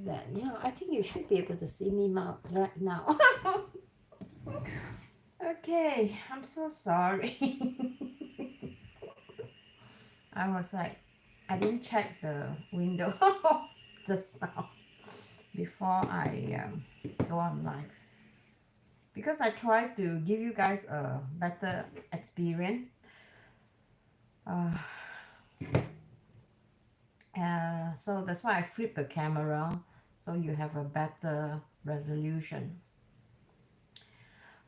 like that. I think you should be able to see me right now. Okay, I'm so sorry. I was like, I didn't check the window just now before I go on live, because I try to give you guys a better experience. Uh, so that's why I flip the camera so you have a better resolution.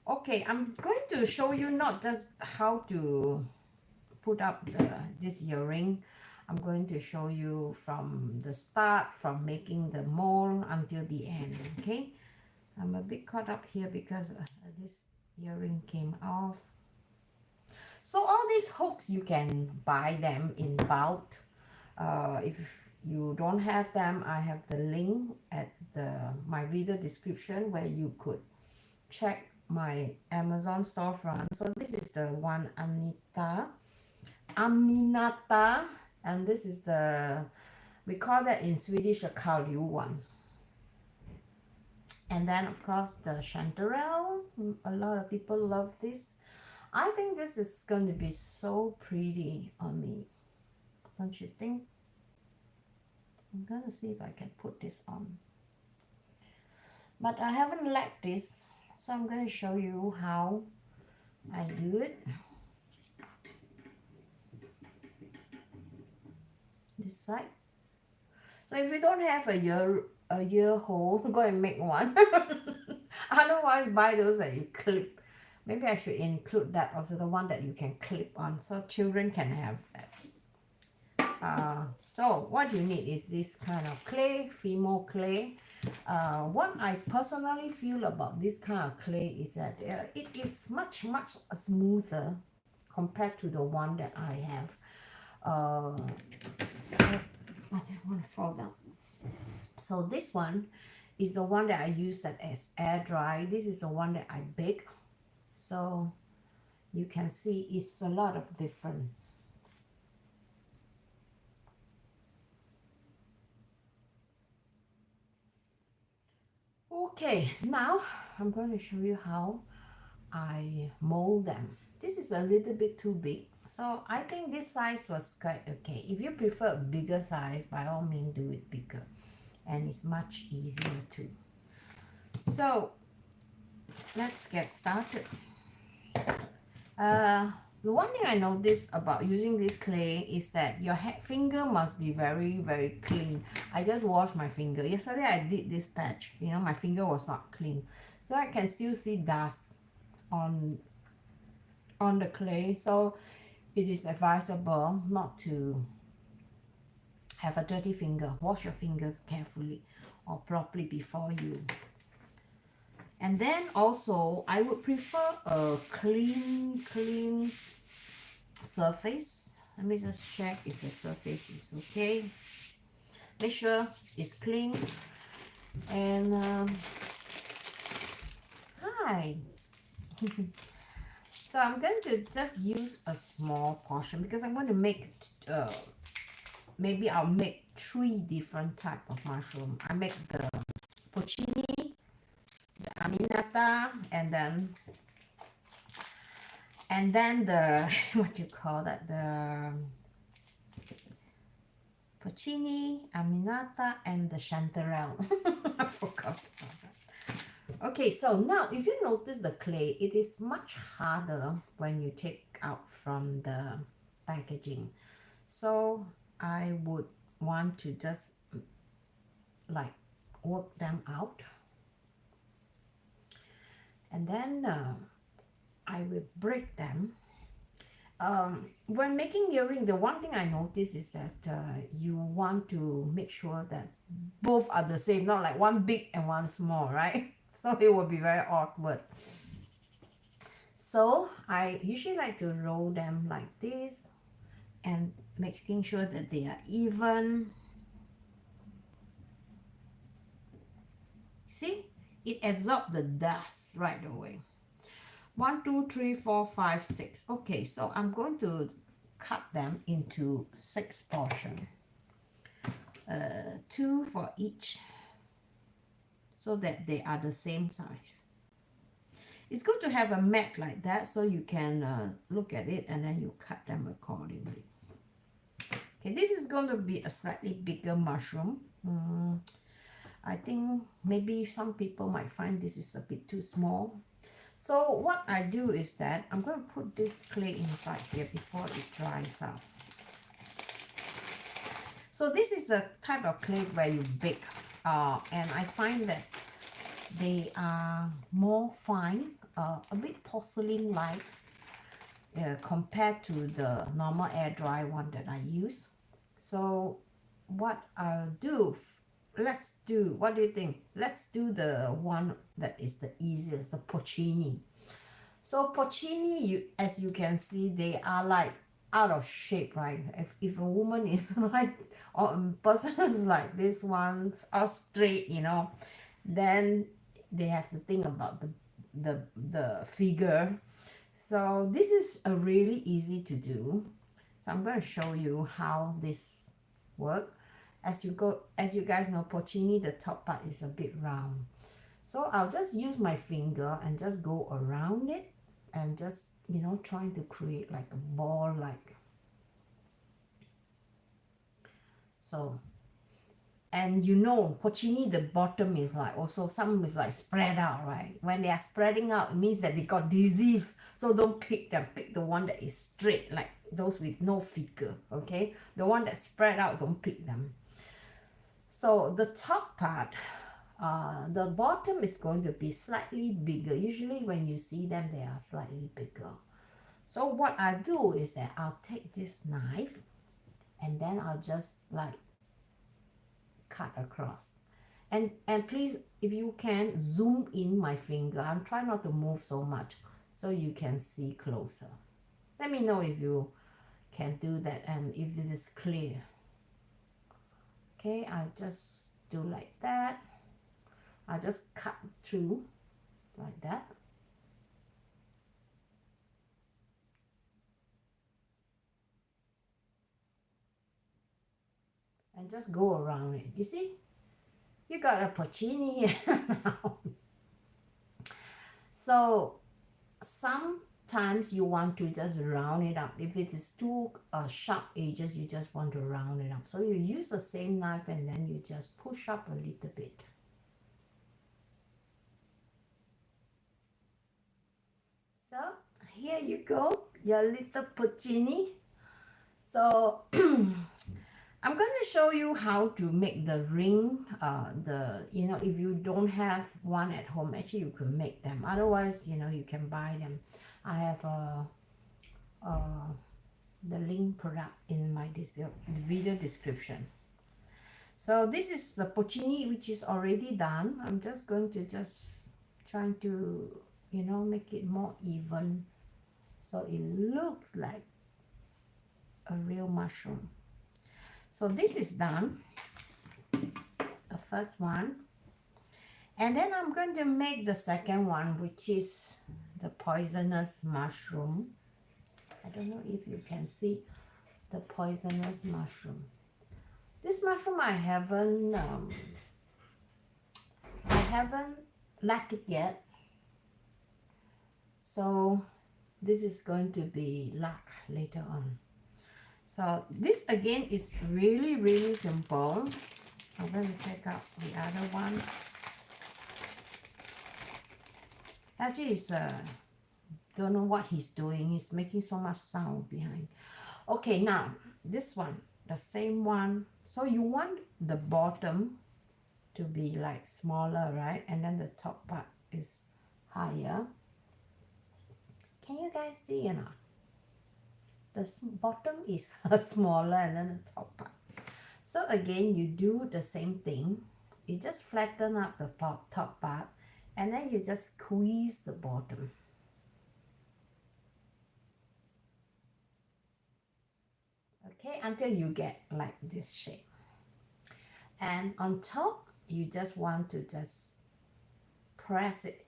Okay, I'm going to show you not just how to put up this earring. I'm going to show you from the start, from making the mold until the end. Okay, I'm a bit caught up here because this earring came off. So all these hooks, you can buy them in bulk. If you don't have them, I have the link at my video description where you could check my Amazon storefront. So this is the one Aminata, and this is we call that in Swedish a Kaliu one. And then of course the chanterelle, a lot of people love this. I think this is going to be so pretty on me, don't you think? I'm gonna see if I can put this on, but I haven't liked this, so I'm going to show you how I do it. This side. So if you don't have a ear hole, go and make one. Otherwise, buy those that you clip. Maybe I should include that also, the one that you can clip on, so children can have that. So what you need is this kind of clay, Fimo clay. What I personally feel about this kind of clay is that it is much smoother compared to the one that I have. I don't want to fall down. So this one is the one that I use that as air dry. This is the one that I bake. So you can see it's a lot of different. Okay, now I'm going to show you how I mold them. This is a little bit too big, so I think this size was quite okay. If you prefer a bigger size, by all means do it bigger, and it's much easier too. So let's get started. The one thing I noticed about using this clay is that your finger must be very clean. I just washed my finger. Yesterday I did this patch. My finger was not clean. So I can still see dust on the clay. So it is advisable not to have a dirty finger. Wash your finger carefully or properly before you. And then also I would prefer a clean surface. Let me just check if the surface is okay. Make sure it's clean. And hi. So I'm going to just use a small portion because I'm going to make maybe I'll make 3 different type of mushroom. I make the porcini, the aminata, and then the what do you call that, the porcini, aminata, and the chanterelle. I forgot about that. Okay, so now if you notice the clay, it is much harder when you take out from the packaging. So I would want to just like work them out, and then I will break them. When making earring, the one thing I notice is that you want to make sure that both are the same, not like one big and one small, right? So it will be very awkward. So I usually like to roll them like this and making sure that they are even. See, it absorbs the dust right away. 1, 2, 3, 4, 5, 6. Okay, so I'm going to cut them into 6 portions. 2 for each so that they are the same size. It's good to have a mat like that so you can look at it and then you cut them accordingly. Okay, this is going to be a slightly bigger mushroom. I think maybe some people might find this is a bit too small. So what I do is that I'm going to put this clay inside here before it dries out. So this is a type of clay where you bake, and I find that they are more fine, a bit porcelain-like compared to the normal air dry one that I use. So what I'll do, what do you think? Let's do the one that is the easiest, the porcini. So porcini, as you can see, they are like out of shape, right? If a woman is like, or a person is like this one, or straight, you know, then they have to think about the figure. So this is a really easy to do. So I'm going to show you how this works. As you guys know, porcini, the top part is a bit round. So I'll just use my finger and just go around it and just, you know, trying to create like a ball like. So, and you know, porcini, the bottom is like also, some is like spread out, right? When they are spreading out, it means that they got disease. So don't pick them, pick the one that is straight, like those with no figure, okay? The one that spread out, don't pick them. So the top part, the bottom is going to be slightly bigger. Usually when you see them, they are slightly bigger. So what I do is that I'll take this knife and then I'll just like cut across. And please, if you can, zoom in my finger. I'm trying not to move so much so you can see closer. Let me know if you can do that and if it is clear. Okay, I'll just do like that. I'll just cut through like that. And just go around it. You see? You got a porcini now. So sometimes you want to just round it up. If it is too sharp edges, you just want to round it up. So you use the same knife and then you just push up a little bit. So here you go, your little porcini. So I'm going to show you how to make the ring. You know, if you don't have one at home, actually you can make them. Otherwise, you know, you can buy them. I have the link product in my video description. So this is the porcini, which is already done. I'm just going to trying to, you know, make it more even so it looks like a real mushroom. So this is done, the first one. And then I'm going to make the second one, which is the poisonous mushroom. I don't know if you can see the poisonous mushroom. This mushroom I haven't lacked it yet. So this is going to be lack later on. So this again is really, really simple. I'm going to take out the other one. Actually, it's don't know what he's doing. He's making so much sound behind. Okay, now this one, the same one. So you want the bottom to be like smaller, right? And then the top part is higher. Can you guys see or not? The bottom is smaller and then the top part. So again, you do the same thing. You just flatten up the top part and then you just squeeze the bottom. Okay, until you get like this shape. And on top, you just want to just press it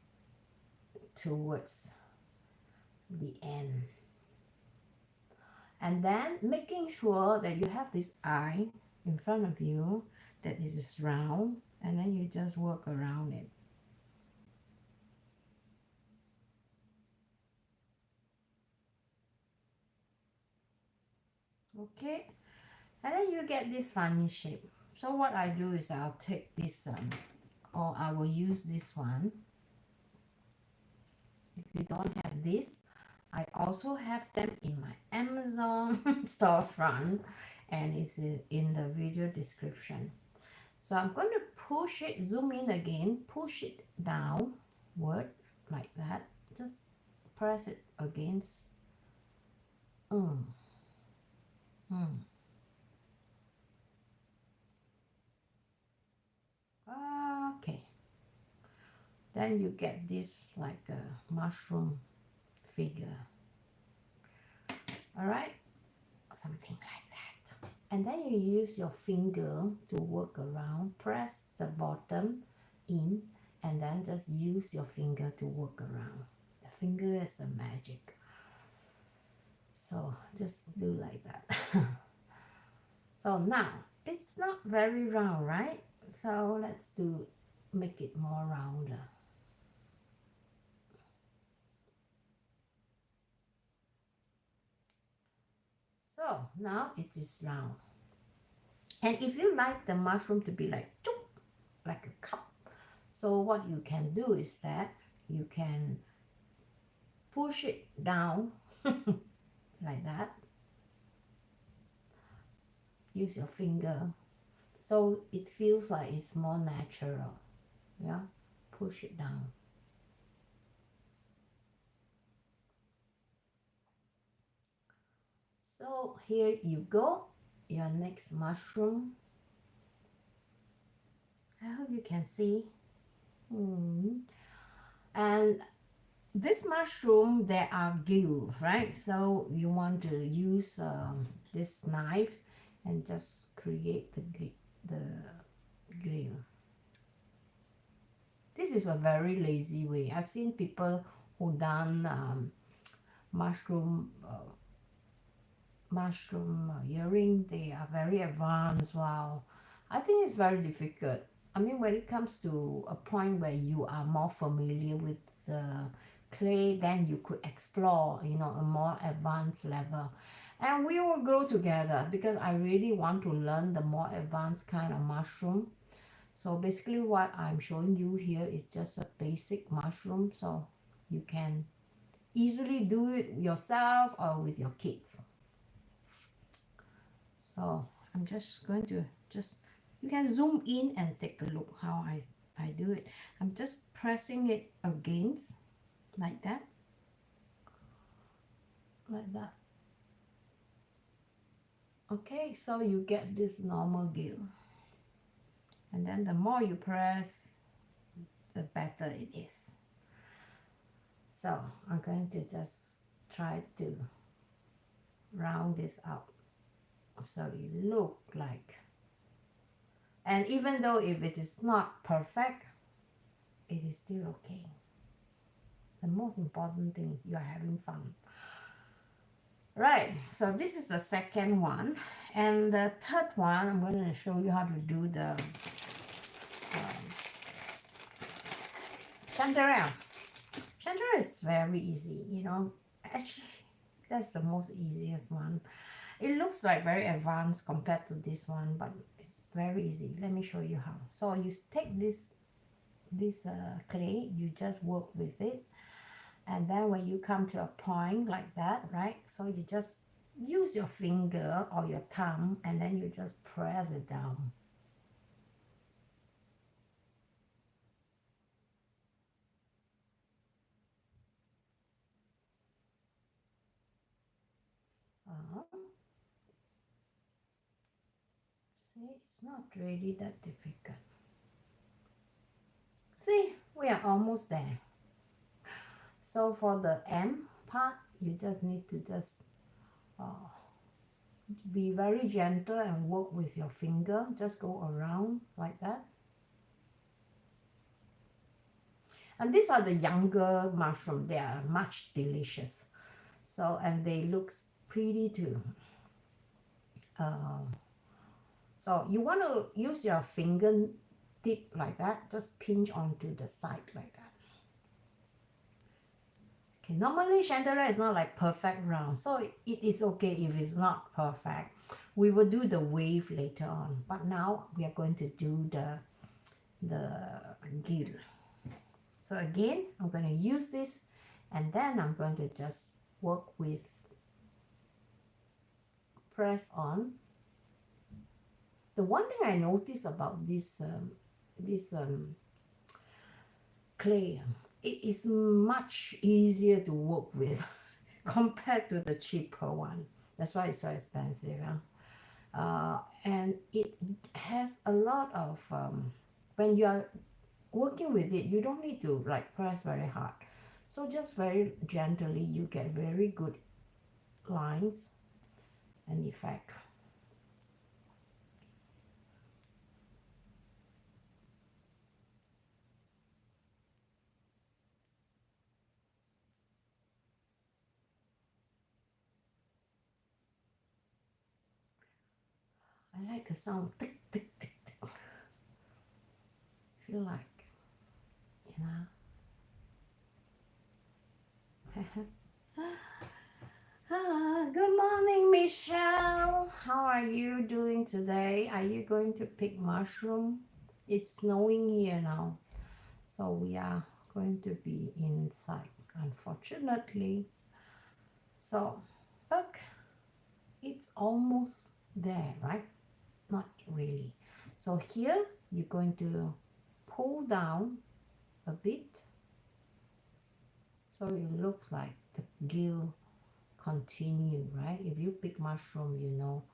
towards the end. And then making sure that you have this eye in front of you, that this is round, and then you just work around it. Okay, and then you get this funny shape. So what I do is I'll take this or I will use this one. If you don't have this, I also have them in my Amazon storefront, and it's in the video description. So I'm going to push it, zoom in again, push it downward like that. Just press it against. Okay. Then you get this like a mushroom figure. All right, something like that. And then you use your finger to work around, press the bottom in, and then just use your finger to work around. The finger is the magic. So just do like that. So now it's not very round, right? So let's make it more rounder. So now it is round. And if you like the mushroom to be like a cup, so what you can do is that you can push it down like that. Use your finger so it feels like it's more natural. Yeah, push it down. So here you go, your next mushroom. I hope you can see. And this mushroom, there are gill, right? So you want to use this knife and just create the grill. This is a very lazy way. I've seen people who done mushroom earring. They are very advanced. Wow, I think it's very difficult. I mean, when it comes to a point where you are more familiar with the clay, then you could explore, you know, a more advanced level. And we will grow together because I really want to learn the more advanced kind of mushroom. So basically what I'm showing you here is just a basic mushroom, so you can easily do it yourself or with your kids. So I'm just going to you can zoom in and take a look how I do it. I'm just pressing it against like that. Like that. Okay, so you get this normal gill. And then the more you press, the better it is. So I'm going to just try to round this up so it look like, and even though if it is not perfect, it is still okay. The most important thing is you are having fun. Right, so this is the second one, and the third one I'm going to show you how to do the chanterelle. Chanterelle is very easy, you know. Actually, that's the most easiest one. It looks like very advanced compared to this one, but it's very easy. Let me show you how. So you take this clay, you just work with it, and then when you come to a point like that, right? So you just use your finger or your thumb, and then you just press it down. See, it's not really that difficult. See, we are almost there. So for the end part, you just need to just be very gentle and work with your finger. Just go around like that. And these are the younger mushroom. They are much delicious. So, and they look pretty too. So you want to use your finger tip like that, just pinch onto the side like that. Okay, normally chanterelle is not like perfect round, so it is okay if it's not perfect. We will do the wave later on, but now we are going to do the gill. So again, I'm going to use this, and then I'm going to just work with press on. The one thing I noticed about this clay, it is much easier to work with compared to the cheaper one. That's why it's so expensive. And it has a lot of when you are working with it, you don't need to like press very hard. So just very gently, you get very good lines and effect. I like the sound tick tick tick tick. Feel like, you know. Good morning, Michelle. How are you doing today? Are you going to pick mushroom? It's snowing here now, so we are going to be inside, unfortunately. So, look, it's almost there, right? Not really. So here, you're going to pull down a bit, so it looks like the gill continue, right? If you pick mushroom, you know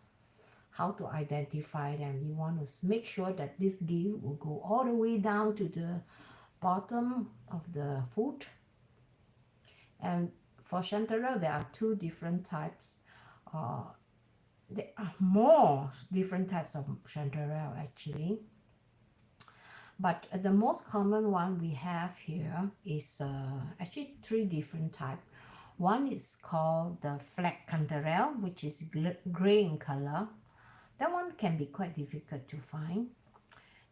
how to identify them. You want to make sure that this gill will go all the way down to the bottom of the foot. And for chanterelle, there are two different types. There are more different types of chanterelle actually. But the most common one we have here is actually three different types. One is called the flag chanterelle, which is gray in color. That one can be quite difficult to find.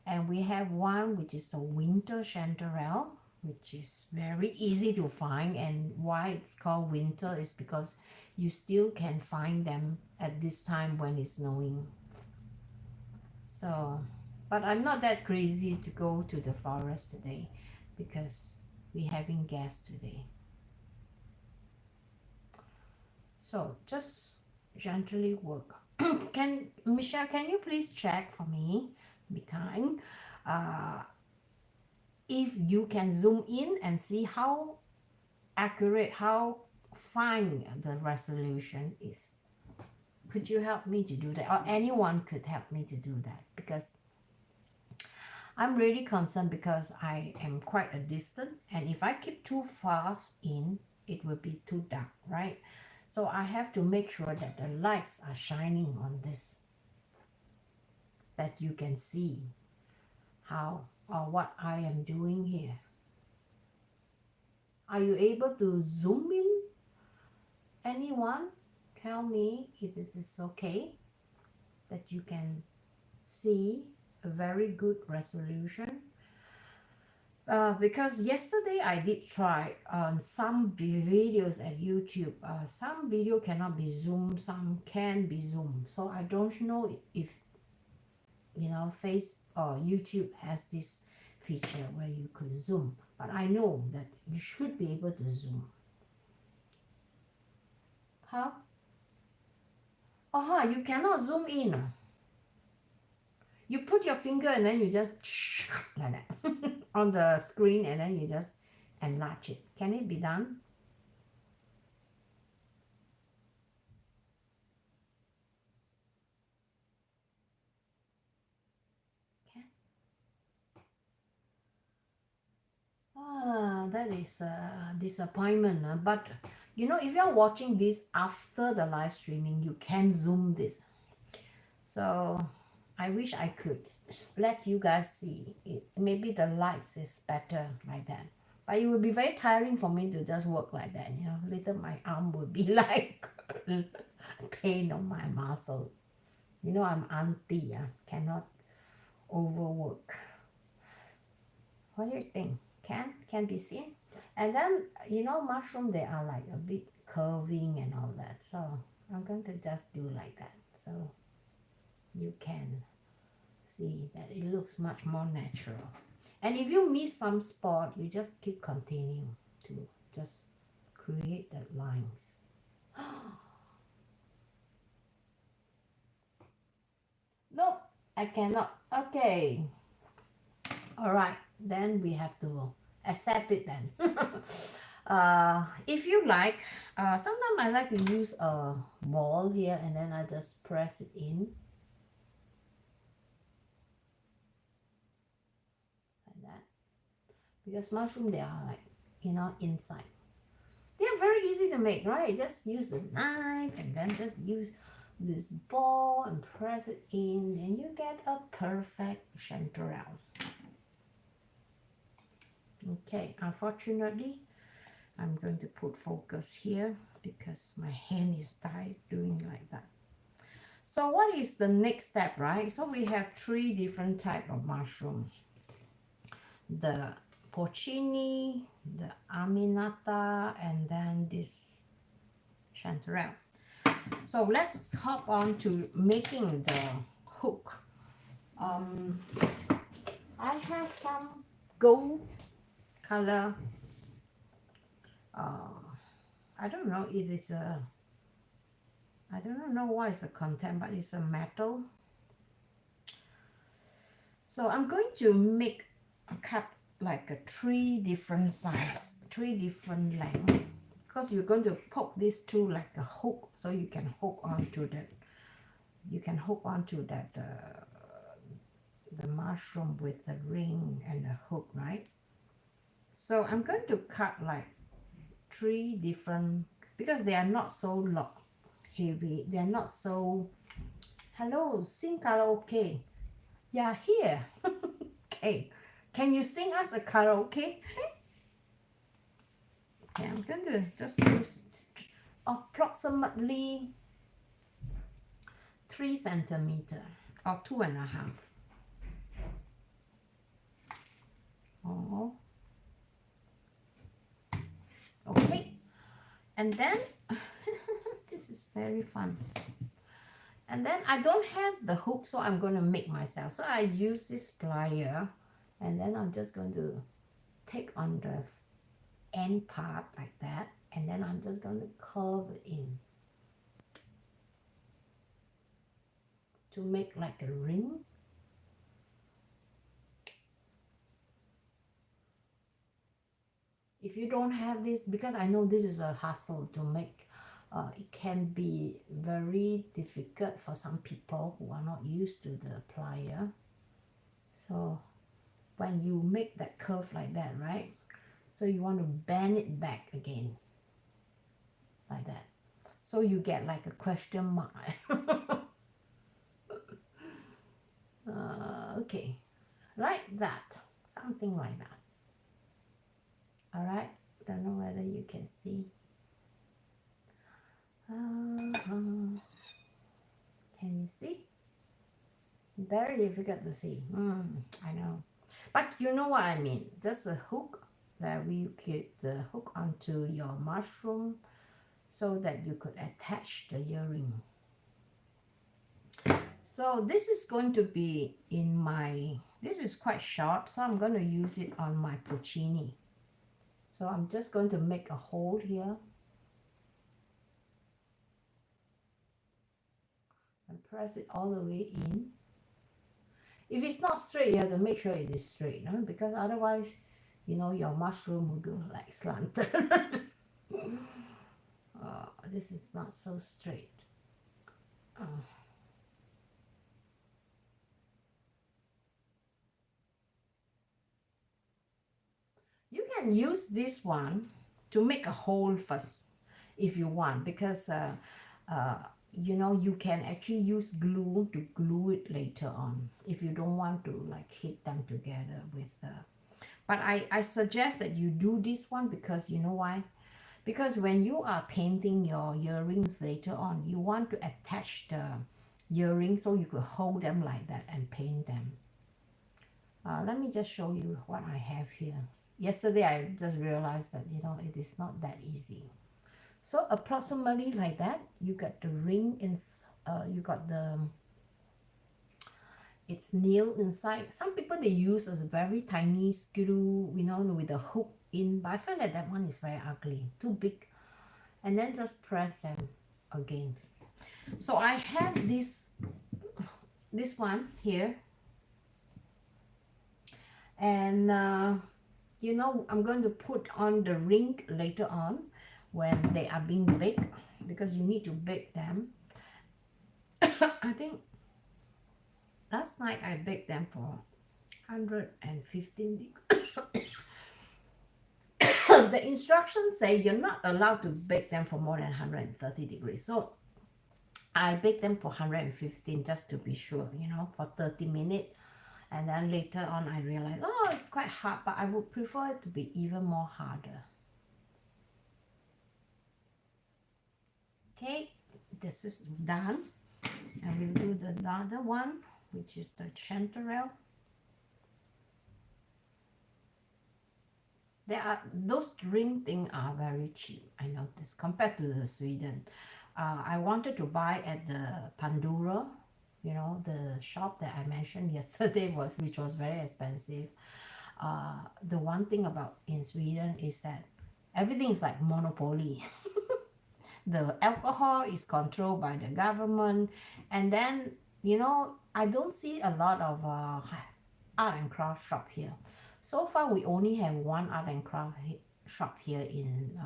And we have one which is the winter chanterelle, which is very easy to find. And why it's called winter is because you still can find them at this time when it's snowing. So, but I'm not that crazy to go to the forest today because we're having guests today. So just gently work. Michelle, can you please check for me? Be kind. If you can zoom in and see how accurate, how fine the resolution is. Could you help me to do that? Or anyone could help me to do that, because I'm really concerned because I am quite a distant, and if I keep too far in, it will be too dark, right? So I have to make sure that the lights are shining on this, that you can see how or what I am doing here. Are you able to zoom in? Anyone? Tell me if it is okay that you can see a very good resolution. Because yesterday I did try on some videos at YouTube. Some video cannot be zoomed, some can be zoomed. So I don't know if Face or YouTube has this feature where you could zoom, but I know that you should be able to zoom. Huh? You cannot zoom in. You put your finger and then you just like that on the screen, and then you just enlarge it. Can it be done? That is a disappointment. But if you're watching this after the live streaming, you can zoom this. So I wish I could let you guys see it. Maybe the lights is better like that. But it would be very tiring for me to just work like that. Later my arm would be like pain on my muscle. You know, I'm auntie, cannot overwork. What do you think? Can be seen? And then, you know, mushroom, they are like a bit curving and all that. So I'm going to just do like that. So you can see that it looks much more natural. And if you miss some spot, you just keep continuing to just create the lines. Nope, I cannot. Okay. All right, then we have to accept it then. If you like, sometimes I like to use a ball here and then I just press it in like that. Because mushroom, they are like, you know, inside. They are very easy to make, right? Just use a knife and then just use this ball and press it in and you get a perfect chanterelle. Okay, unfortunately, I'm going to put focus here because my hand is tied doing like that. So what is the next step, right? So we have 3 different type of mushroom. The porcini, the aminata, and then this chanterelle. So let's hop on to making the hook. I have some gold color. I don't know if it's a, I don't know why it's a content, but it's a metal. So I'm going to make a cut like a 3 different size, 3 different length, because you're going to poke these 2 like a hook, so you can hook onto that. You can hook onto that the mushroom with the ring and the hook, right? So I'm going to cut like 3 different, because they are not so heavy. They are not so. Hello, sing karaoke. Yeah, here. Okay. Can you sing us a karaoke? Okay, I'm going to just use approximately 3 centimeter or 2.5. Oh. Okay. And then this is very fun. And then I don't have the hook, so I'm going to make myself. So I use this plier, and then I'm just going to take on the end part like that, and then I'm just going to curve it in to make like a ring. If you don't have this, because I know this is a hassle to make, it can be very difficult for some people who are not used to the plier. So when you make that curve like that, right? So you want to bend it back again, like that. So you get like a question mark. Okay, like that, something like that. All right, don't know whether you can see. Can you see? Very difficult to see. I know, but you know what I mean. Just a hook that we get the hook onto your mushroom so that you could attach the earring. So this is going to be in my, this is quite short, so I'm going to use it on my porcini. So I'm just going to make a hole here and press it all the way in. If it's not straight, you have to make sure it is straight, no? Because otherwise, you know, your mushroom will go like slanted. This is not so straight. You can use this one to make a hole first if you want, because you know, you can actually use glue to glue it later on if you don't want to like hit them together with but I suggest that you do this one, because you know why? Because when you are painting your earrings later on, you want to attach the earrings, so you could hold them like that and paint them. Let me just show you what I have here. Yesterday I just realized that, you know, it is not that easy. So approximately like that, you got the ring in, you got the, it's nailed inside. Some people, they use a very tiny screw, you know, with a hook in, but I find that that one is very ugly, too big. And then just press them again. So I have this one here, and you know, I'm going to put on the ring later on when they are being baked, because you need to bake them. I think last night I baked them for 115 degrees. The instructions say you're not allowed to bake them for more than 130 degrees. So I baked them for 115 just to be sure, you know, for 30 minutes. And then later on I realized, oh, it's quite hard, but I would prefer it to be even more harder. Okay, this is done. And we'll do the other one, which is the chanterelle. Those ring things are very cheap, I noticed, compared to the Sweden. I wanted to buy at the Pandora, you know, the shop that I mentioned yesterday, which was very expensive. The one thing about in Sweden is that everything is like monopoly. The alcohol is controlled by the government, and then, you know, I don't see a lot of art and craft shop here. So far we only have one art and craft shop here in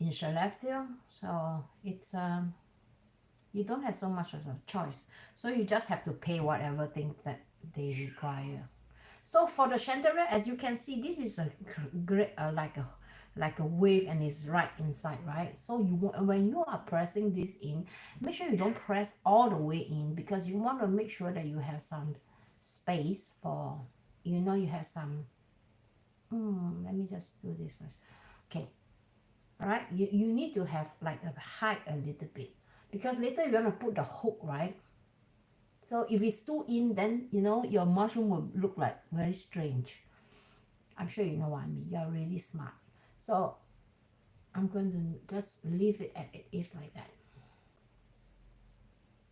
Skellefteå, so it's you don't have so much of a choice, so you just have to pay whatever things that they require. So for the chanterelle, as you can see, this is a great like a wave, and it's right inside, right? So you want, when you are pressing this in, make sure you don't press all the way in, because you want to make sure that you have some space for, you know, you have some let me just do this first. Okay, all right, you need to have like a height a little bit, because later you're going to put the hook, right? So if it's too in, then, you know, your mushroom will look like very strange. I'm sure you know what I mean. You're really smart. So I'm going to just leave it as it is like that.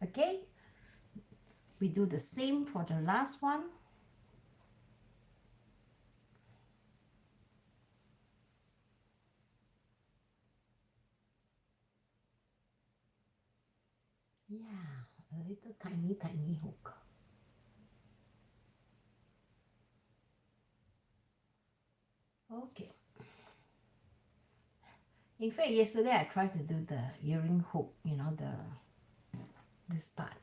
Okay, we do the same for the last one. Yeah, a little tiny hook. Okay. In fact, yesterday I tried to do the earring hook, you know, this part.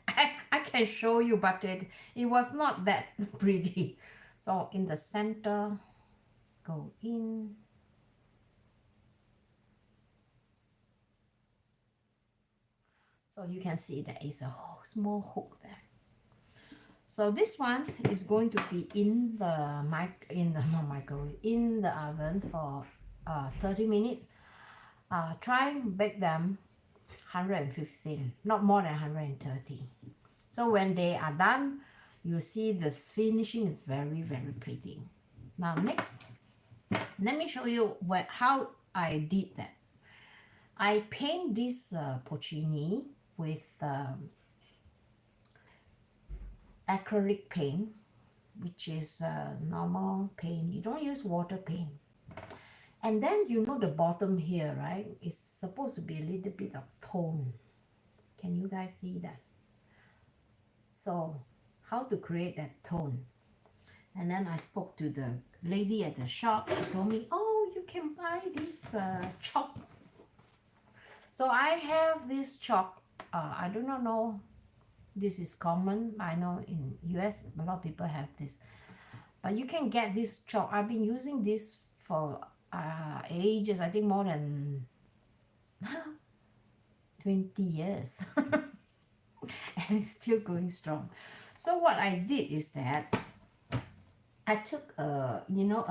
I can show you, but it was not that pretty. So in the center, go in. So you can see there is a small hook there. So this one is going to be in the microwave, in the oven for 30 minutes. Try and bake them 115, not more than 130. So when they are done, you see the finishing is very, very pretty. Now next, let me show you how I did that. I paint this porcini with acrylic paint, which is normal paint. You don't use water paint. And then, you know, the bottom here, right, is supposed to be a little bit of tone. Can you guys see that? So how to create that tone? And then I spoke to the lady at the shop. She told me, oh, you can buy this chalk. So I have this chalk. I do not know, this is common. I know in US a lot of people have this, but you can get this chalk. I've been using this for ages. I think more than 20 years. And it's still going strong. So what I did is that I took a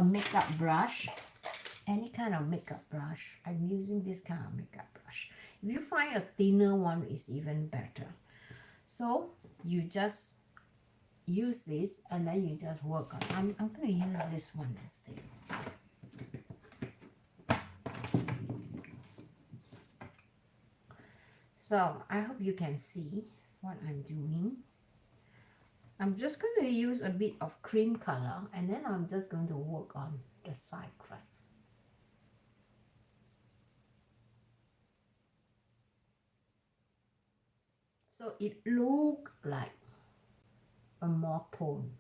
makeup brush, any kind of makeup brush. I'm using this kind of makeup brush. If you find a thinner one, is even better. So you just use this and then you just work on. I'm going to use this one instead. So I hope you can see what I'm doing. I'm just going to use a bit of cream color and then I'm just going to work on the side first. So it looks like a more tone.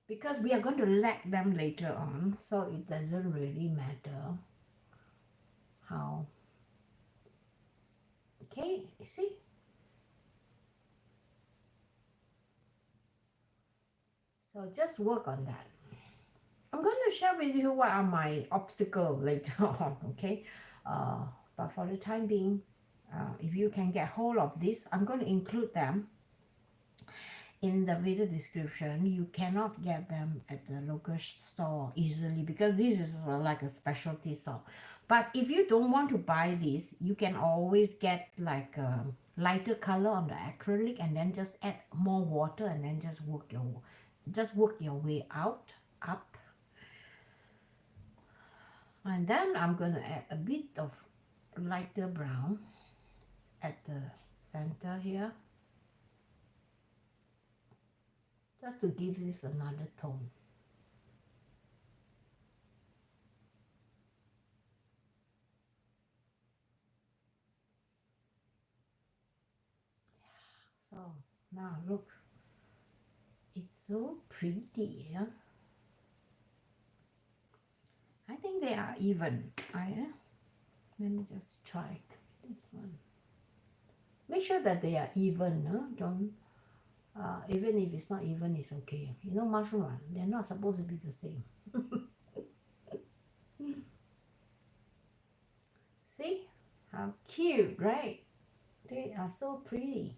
Because we are going to lack them later on, so it doesn't really matter how. Okay, you see? So just work on that. I'm going to share with you what are my obstacles later on, okay? But for the time being, if you can get hold of this, I'm going to include them in the video description. You cannot get them at the local store easily because this is like a specialty store. But if you don't want to buy this, you can always get like a lighter color on the acrylic and then just add more water and then just work your way out, up. And then I'm going to add a bit of lighter brown at the center here, just to give this another tone. So now look, it's so pretty. Yeah? I think they are even. Let me just try this one. Make sure that they are even. Don't even if it's not even, it's okay. You know, mushroom, they're not supposed to be the same. See how cute, right? They are so pretty.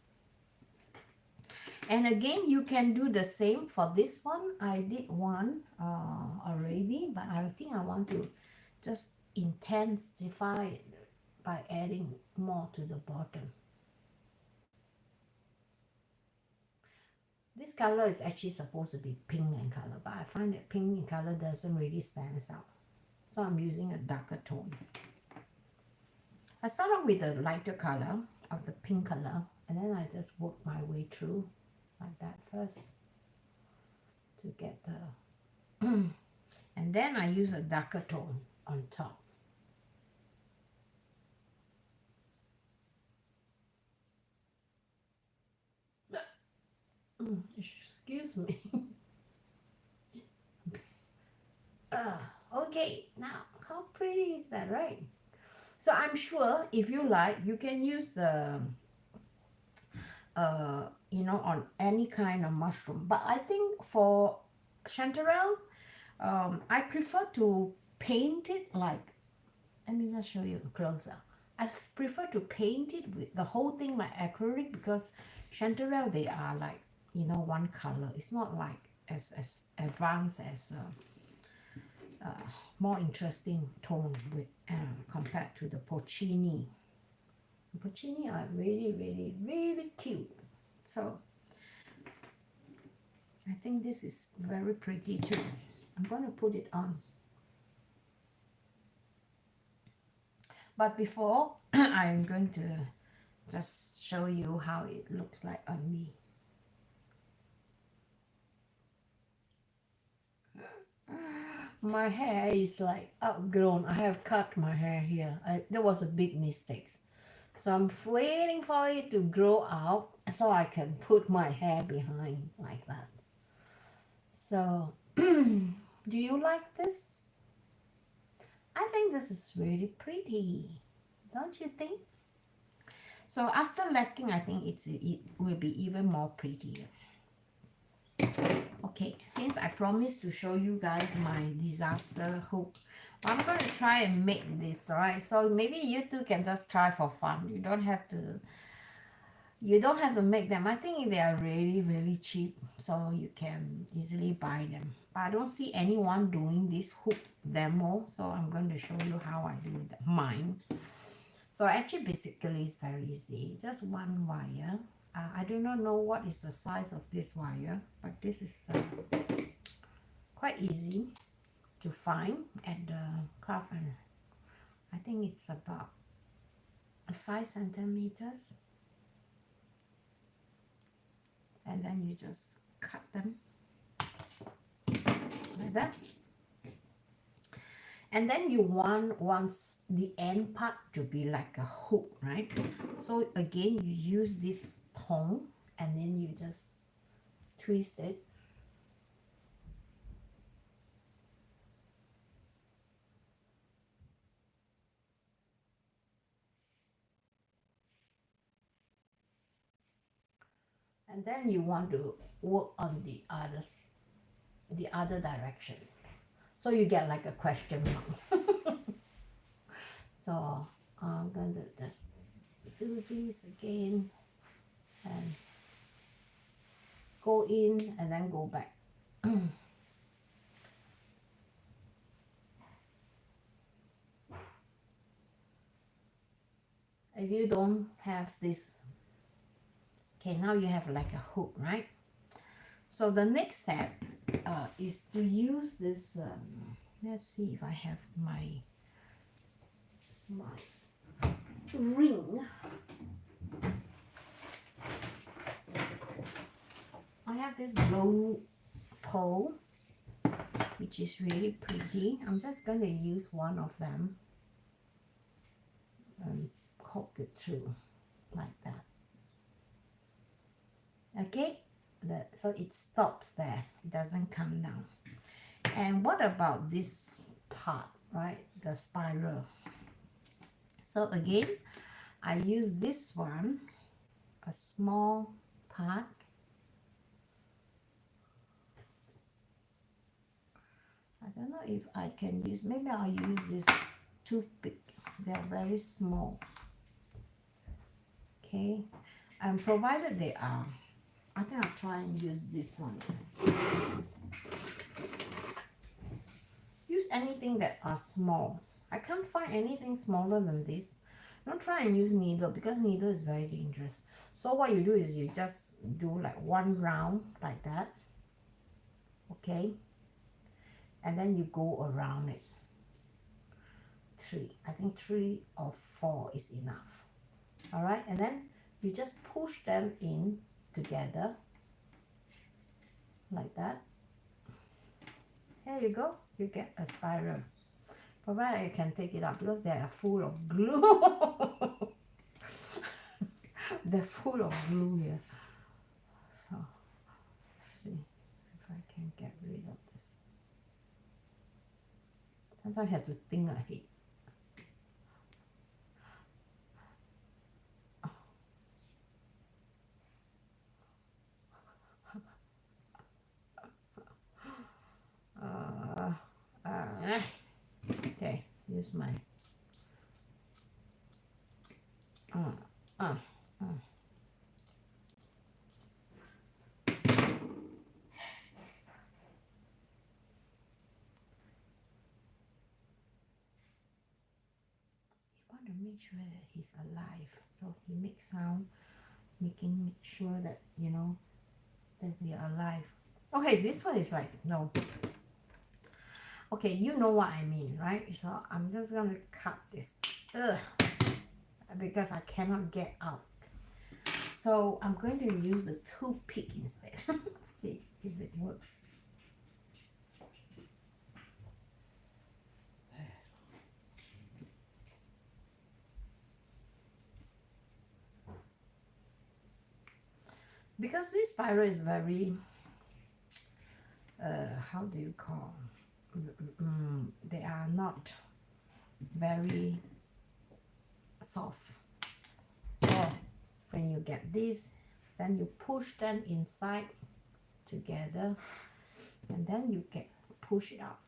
And again, you can do the same for this one. I did one already, but I think I want to just intensify it by adding more to the bottom. This color is actually supposed to be pink in color, but I find that pink in color doesn't really stand out. So I'm using a darker tone. I start off with a lighter color of the pink color, and then I just work my way through like that first to get the and then I use a darker tone on top. Excuse me. Okay, now how pretty is that, right? So I'm sure if you like, you can use the you know, on any kind of mushroom, but I think for chanterelle, I prefer to paint it like, let me just show you closer. I prefer to paint it with the whole thing like acrylic because chanterelle, they are like, you know, one color. It's not like as advanced as more interesting tone with compared to the porcini. The porcini are really cute. So I think this is very pretty too. I'm going to put it on. But before, I'm going to just show you how it looks like on me. My hair is like outgrown. I have cut my hair here. That was a big mistake. So I'm waiting for it to grow out so I can put my hair behind like that. So, do you like this? I think this is really pretty. Don't you think? So after lacking, I think it will be even more prettier. Okay, since I promised to show you guys my disaster hook, I'm going to try and make this, alright? So maybe you two can just try for fun. You don't have to, You don't have to make them. I think they are really, really cheap, so you can easily buy them. But I don't see anyone doing this hook demo, so I'm going to show you how I do mine. So actually, basically, it's very easy. Just one wire. I do not know what is the size of this wire, but this is quite easy to find at the craft. And I think it's about 5 centimeters. And then you just cut them like that. And then you want the end part to be like a hook, right? So again, you use this tongue and then you just twist it. And then you want to work on the other direction. So you get like a question mark. So I'm going to just do this again and go in and then go back. If you don't have this, okay, now you have like a hook, right? So the next step is to use this, let's see if I have my ring. I have this gold pole, which is really pretty. I'm just going to use one of them and hook it through like that. Okay, so it stops there, it doesn't come down. And what about this part, right, the spiral? So again, I use this one, a small part. I don't know if I can use, maybe I'll use this toothpick. They're very small. Okay, and provided they are, I think I'll try and use this one. Use anything that are small. I can't find anything smaller than this. Don't try and use needle because needle is very dangerous. So what you do is you just do like one round like that. Okay. And then you go around it. 3. I think 3 or 4 is enough. All right. And then you just push them in together like that. There you go. You get a spiral. Provided you can take it out because they are full of glue. They're full of glue here. So, let's see if I can get rid of this. Sometimes I have to think ahead. Okay, use my want to make sure that he's alive, so he makes sound, making sure that you know that we are alive. Okay, this one is like no. Okay, you know what I mean, right? So I'm just gonna cut this. Ugh, because I cannot get out. So I'm going to use a toothpick instead. See if it works. Because this spiral is very, how do you call? They are not very soft. So when you get this, then you push them inside together, and then you can push it out.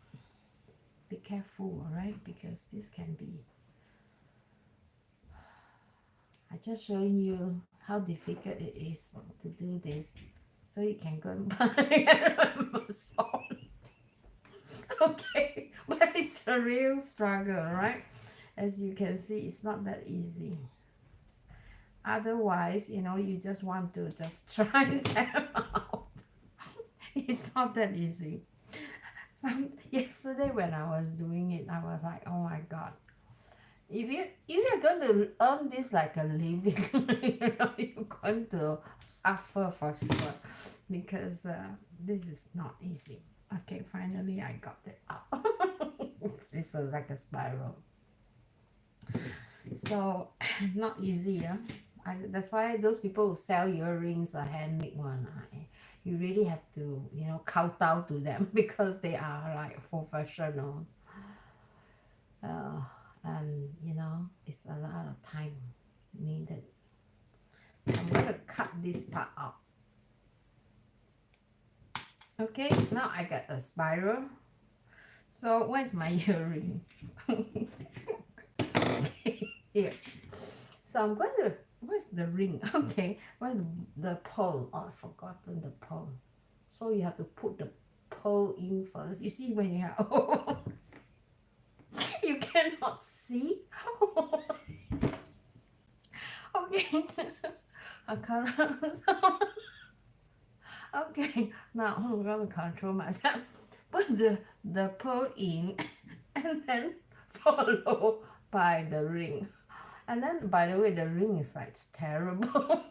Be careful, alright? Because this can be. I just showing you how difficult it is to do this. So you can go and buy Amazon. Okay, but it's a real struggle, right? As you can see, it's not that easy. Otherwise, you know, you just want to just try them out. It's not that easy. Yesterday when I was doing it, I was like, oh my god. If you're going to earn this like a living, you know, you're going to suffer for sure, because this is not easy. Okay, finally I got it out. This is like a spiral. So not easy, yeah. That's why those people who sell earrings are handmade one. You really have to, you know, kowtow to them because they are like professional. Uh, and you know, it's a lot of time needed. So I'm going to cut this part out. Okay, now I got a spiral. So where's my earring? Here. So I'm going to, where's the ring? Okay, where's the pearl? Oh, I've forgotten the pearl. So you have to put the pearl in first. You see when you have, oh, you cannot see. Okay, I can't. Okay, now I'm going to control myself. Put the pearl in and then follow by the ring. And then, by the way, the ring is like terrible.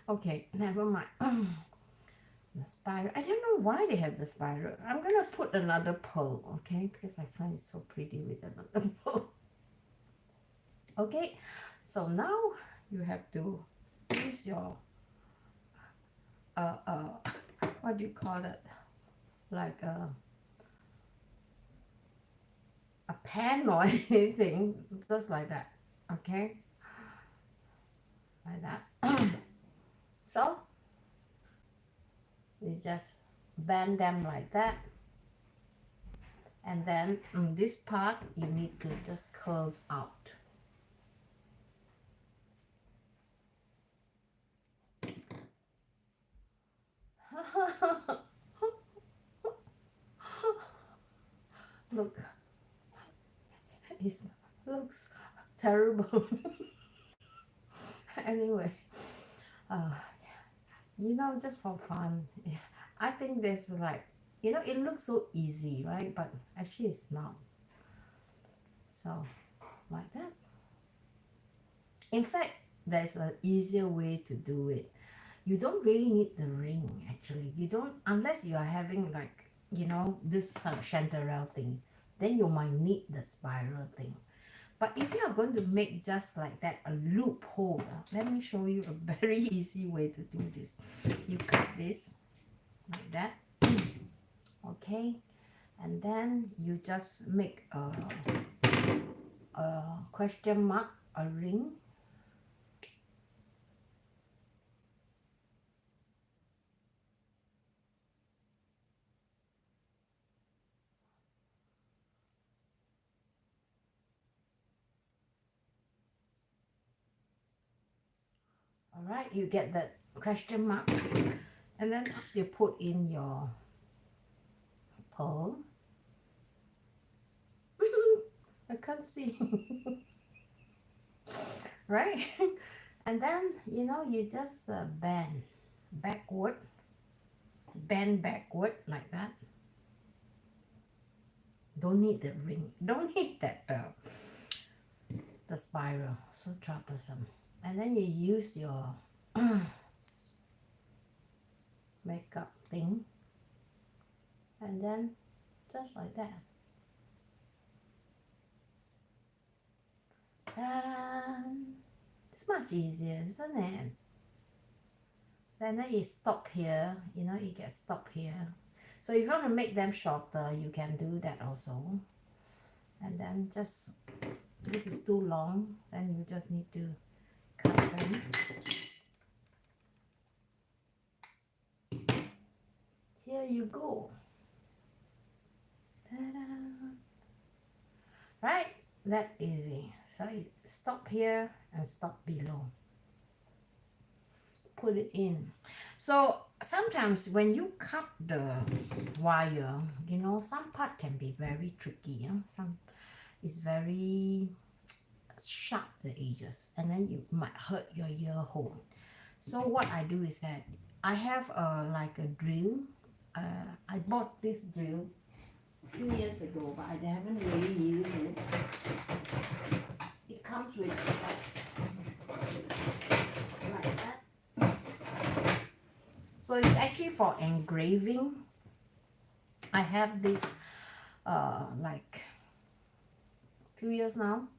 Okay, never mind. The spiral. I don't know why they have the spiral. I'm gonna put another pearl, okay? Because I find it so pretty with another pearl. Okay, so now you have to use your what do you call that? Like a pen or anything, just like that. Okay, like that. So you just bend them like that, and then this part you need to just curve out. Look, it looks terrible. Anyway, uh, you know, just for fun, I think there's like, you know, it looks so easy, right? But actually it's not. So like that. In fact, there's an easier way to do it. You don't really need the ring, actually. You don't, unless you are having like, you know, this chanterelle thing, then you might need the spiral thing. But if you are going to make just like that, a loophole, let me show you a very easy way to do this. You cut this like that, okay, and then you just make a question mark, a ring. All right, you get that question mark, and then you put in your pearl. I can't see. Right? And then, you know, you just bend backward like that. Don't need the ring, don't need that the spiral, so troublesome. And then you use your makeup thing, and then just like that. Ta-da! It's much easier, isn't it? Then you stop here, you know, it gets stopped here. So if you want to make them shorter, you can do that also. And then just, this is too long, then you just need to cut them. Here you go. Ta-da! Right? That easy. So you stop here and stop below. put it in. So sometimes when you cut the wire, you know, some part can be very tricky. Some is very sharp, the edges, and then you might hurt your ear hole. So what I do is that I have like a drill. I bought this drill a few years ago, but I haven't really used it. It comes with like that. So it's actually for engraving. I have this like few years now.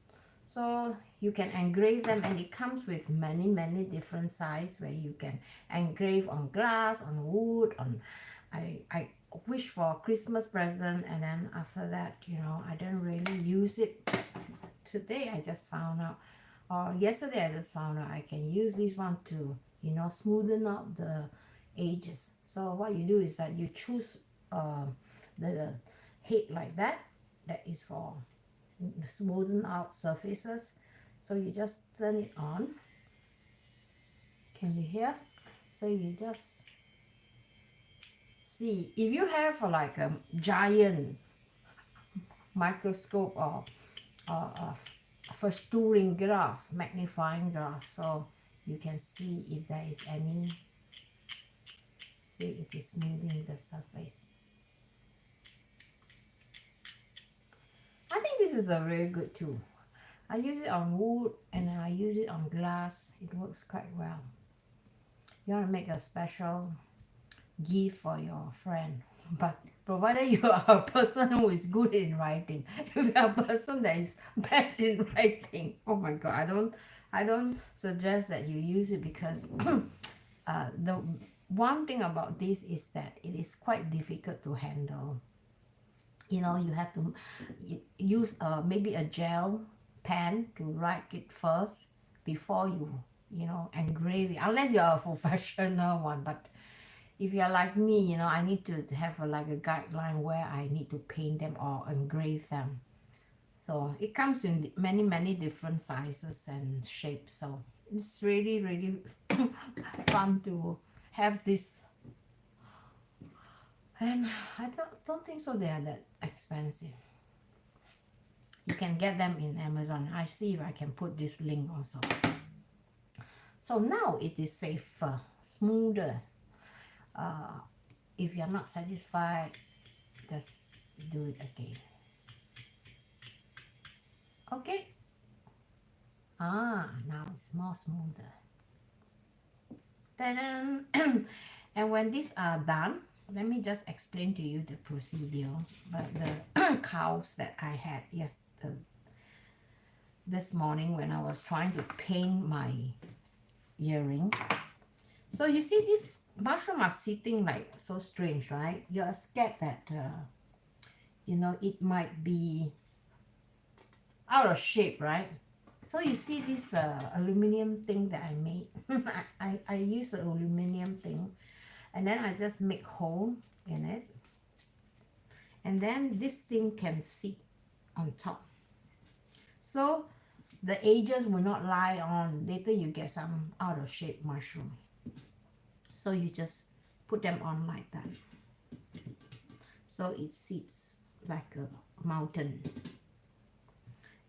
So you can engrave them, and it comes with many different sizes where you can engrave on glass, on wood, on I wish for a Christmas present, and then after that, you know, I didn't really use it. Today I just found out, or yesterday I just found out I can use this one to, you know, smoothen out the edges. So what you do is that you choose the head like that. That is for smoothen out surfaces. So you just turn it on. Can you hear? So you just see, if you have like a giant microscope or fostering glass, magnifying glass, so you can see if there is any. See, it is smoothing the surface. I think this is a very good tool. I use it on wood and I use it on glass. It works quite well. You want to make a special gift for your friend, but provided you are a person who is good in writing. If you are a person that is bad in writing, oh my god, I don't suggest that you use it, because the one thing about this is that it is quite difficult to handle. You know, you have to use maybe a gel pen to write it first before you know, engrave it, unless you are a professional one. But if you're like me, you know, I need to have like a guideline where I need to paint them or engrave them. So it comes in many different sizes and shapes, so it's really fun to have this. And I don't think so they are that expensive. You can get them in Amazon. I see if I can put this link also. So now it is safer, smoother. If you're not satisfied, just do it again. Okay. Now it's more smoother. Ta-da! And when these are done, let me just explain to you the procedure. But the cows that I had this morning when I was trying to paint my earring. So you see, this mushroom are sitting like so strange, right? You're scared that you know, it might be out of shape, right? So you see this aluminum thing that I made. I use an aluminum thing, and then I just make hole in it, and then this thing can sit on top, so the edges will not lie on. Later you get some out of shape mushroom, so you just put them on like that, so it sits like a mountain.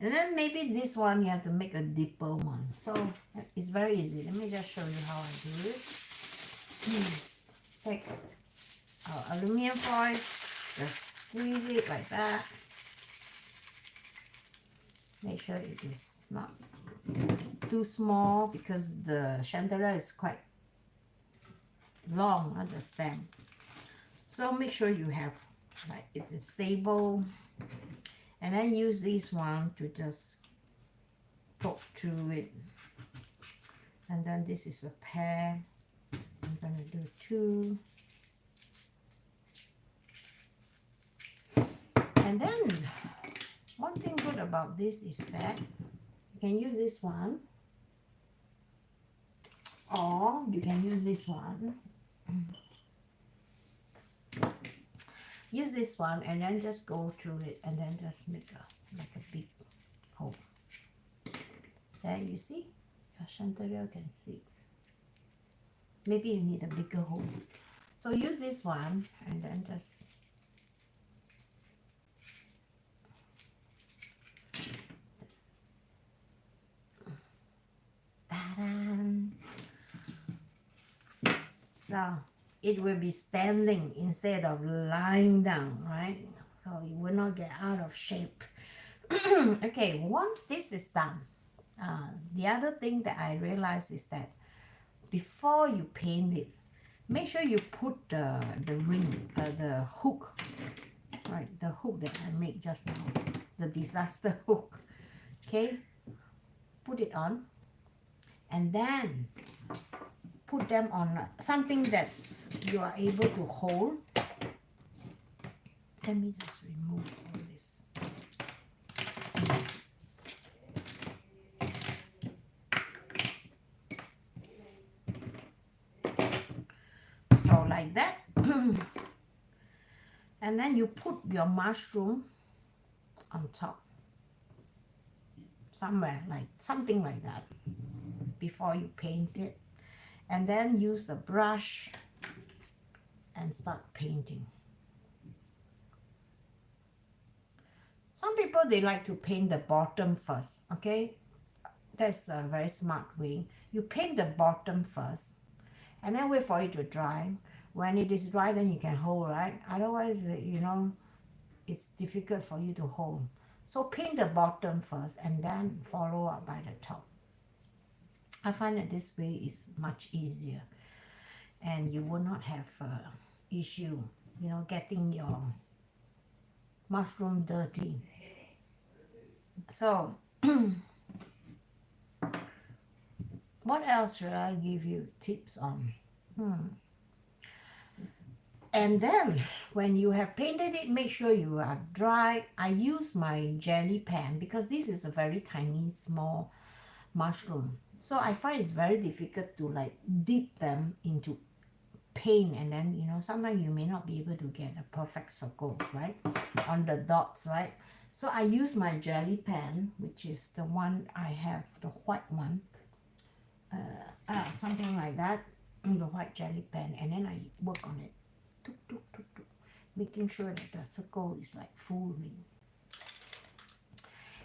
And then maybe this one you have to make a deeper one. So it's very easy. Let me just show you how I do it. Take our aluminum foil, just squeeze it like that. Make sure it is not too small, because the chanterelle is quite long on the stem. So make sure you have like it's stable. And then use this one to just poke through it. And then this is a pair. I'm going to do 2. And then one thing good about this is that you can use this one, or you can use this one. Use this one and then just go through it, and then just make a big hole. There, you see, your chanterelle can see. Maybe you need a bigger hole. So use this one and then just ta-da! So it will be standing instead of lying down, right? So it will not get out of shape. Okay, once this is done, the other thing that I realized is that before you paint it, make sure you put the ring, the hook, right? The hook that I made just now, the disaster hook. Okay, put it on, and then put them on something that's you are able to hold. Let me just remove all this. So like that. And then you put your mushroom on top. Somewhere, like something like that, before you paint it. And then use a brush and start painting. Some people, they like to paint the bottom first, okay? That's a very smart way. You paint the bottom first and then wait for it to dry. When it is dry, then you can hold, right? Otherwise, you know, it's difficult for you to hold. So paint the bottom first and then follow up by the top. I find that this way is much easier and you will not have issue, you know, getting your mushroom dirty. So what else should I give you tips on? And then when you have painted it, make sure you are dry. I use my jelly pan because this is a very tiny small mushroom, so I find it's very difficult to like dip them into paint, and then you know sometimes you may not be able to get a perfect circles, right, on the dots, right? So I use my jelly pan, which is the one I have, the white one, something like that, the white jelly pan, and then I work on it, tuk, tuk, tuk, tuk, making sure that the circle is like full ring.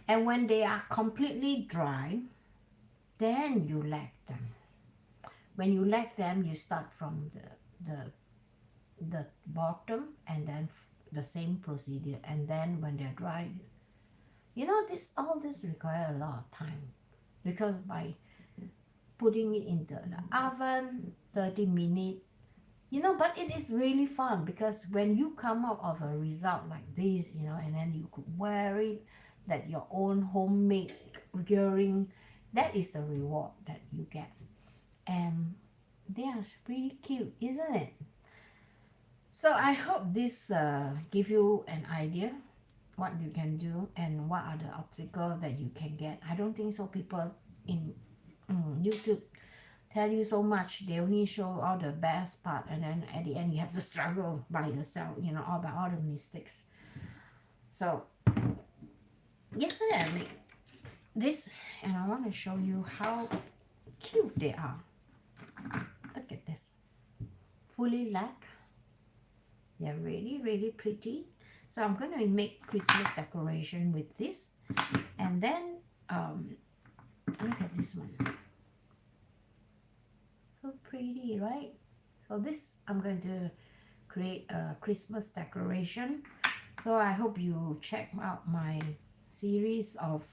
And when they are completely dry, then you lag them. When you lag them, you start from the bottom and then the same procedure. And then when they're dry, you know, all this requires a lot of time, because by putting it into the oven 30 minutes, you know, but it is really fun because when you come out of a result like this, you know, and then you could wear it, that your own homemade earring, that is the reward that you get. And they are pretty cute, isn't it? So I hope this give you an idea what you can do and what are the obstacles that you can get. I don't think so people in YouTube tell you so much. They only show all the best part, and then at the end you have to struggle by yourself, you know, all by all the mistakes. So yesterday I made this, and I want to show you how cute they are. Look at this, fully lac. They're really, really pretty. So I'm going to make Christmas decoration with this, and then look at this one. So pretty, right? So this, I'm going to create a Christmas decoration. So I hope you check out my series of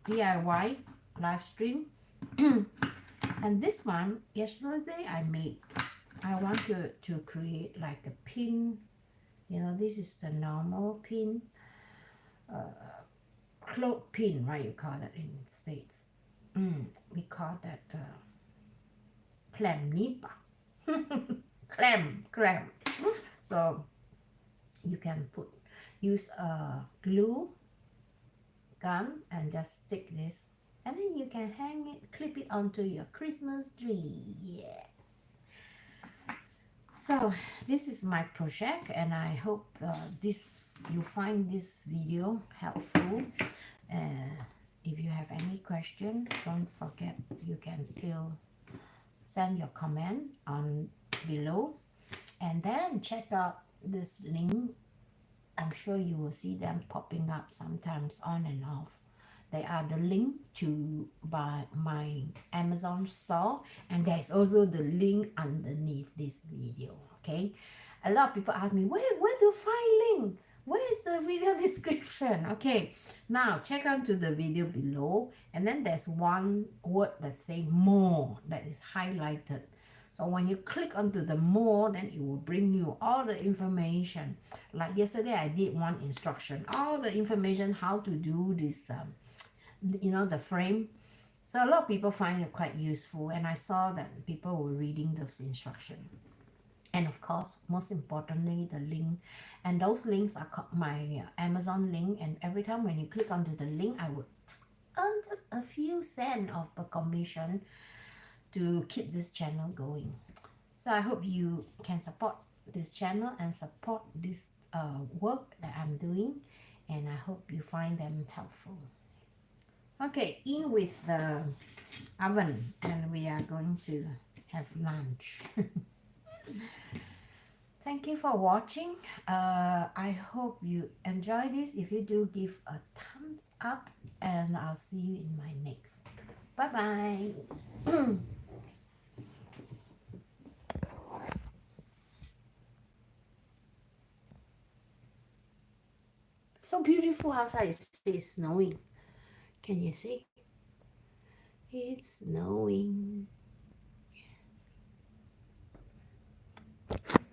DIY live stream. And this one, yesterday I made, I want to create like a pin. You know, this is the normal pin, cloth pin, right? You call that in the States. We call that clam nipa. clam. So you can use a glue gun and just stick this, and then you can hang it, clip it onto your Christmas tree. Yeah. So this is my project, and I hope you find this video helpful. If you have any question, don't forget you can still send your comment on below, and then check out this link. I'm sure you will see them popping up sometimes on and off. They are the link to buy my Amazon store, and there's also the link underneath this video. Okay, a lot of people ask me where to find link, where is the video description. Okay, now check out to the video below, and then there's one word that say more that is highlighted. So when you click onto the more, then it will bring you all the information. Like yesterday I did one instruction, all the information how to do this the frame. So a lot of people find it quite useful, and I saw that people were reading those instructions. And of course, most importantly, the link, and those links are my Amazon link, and every time when you click onto the link, I would earn just a few cents of the commission to keep this channel going. So I hope you can support this channel and support this work that I'm doing, and I hope you find them helpful. Okay, in with the oven, and we are going to have lunch. Thank you for watching. I hope you enjoy this. If you do, give a thumbs up, and I'll see you in my next. Bye bye. So beautiful outside. It's snowing. Can you see? It's snowing.